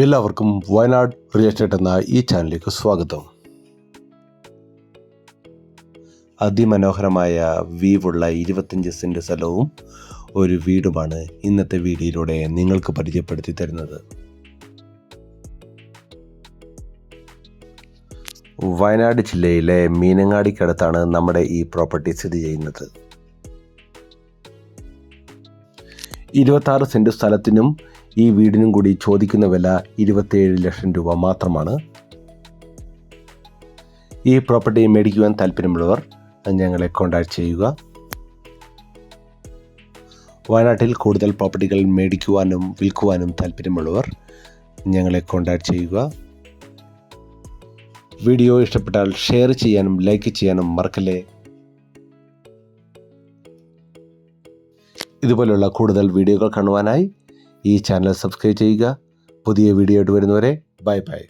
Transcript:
എല്ലാവർക്കും Wayanad real estate എന്ന ഈ ചാനലിലേക്ക് സ്വാഗതം. അതിമനോഹരമായ വീവുള്ള 25 സെൻറ്റ് സ്ഥലവും ഒരു വീടുമാണ് ഇന്നത്തെ വീഡിയോയിലൂടെ നിങ്ങൾക്ക് പരിചയപ്പെടുത്തി തരുന്നത്. വയനാട് ജില്ലയിലെ മീനങ്ങാടിക്കടുത്താണ് നമ്മുടെ ഈ പ്രോപ്പർട്ടി സ്ഥിതി ചെയ്യുന്നത്. 26 സെൻറ്റ് സ്ഥലത്തിനും ഈ വീടിനും കൂടി ചോദിക്കുന്ന വില 27 ലക്ഷം രൂപ മാത്രമാണ്. ഈ പ്രോപ്പർട്ടി മേടിക്കുവാൻ താല്പര്യമുള്ളവർ ഞങ്ങളെ കോൺടാക്ട് ചെയ്യുക. വയനാട്ടിൽ കൂടുതൽ പ്രോപ്പർട്ടികൾ മേടിക്കുവാനും വിൽക്കുവാനും താല്പര്യമുള്ളവർ ഞങ്ങളെ കോൺടാക്ട് ചെയ്യുക. വീഡിയോ ഇഷ്ടപ്പെട്ടാൽ ഷെയർ ചെയ്യാനും ലൈക്ക് ചെയ്യാനും മറക്കല്ലേ. ഇതുപോലുള്ള കൂടുതൽ വീഡിയോകൾ കാണുവാനായി ഈ ചാനൽ സബ്സ്ക്രൈബ് ചെയ്യുക. പുതിയ വീഡിയോ ആയിട്ട് വരുന്നവരെ ബൈ ബൈ.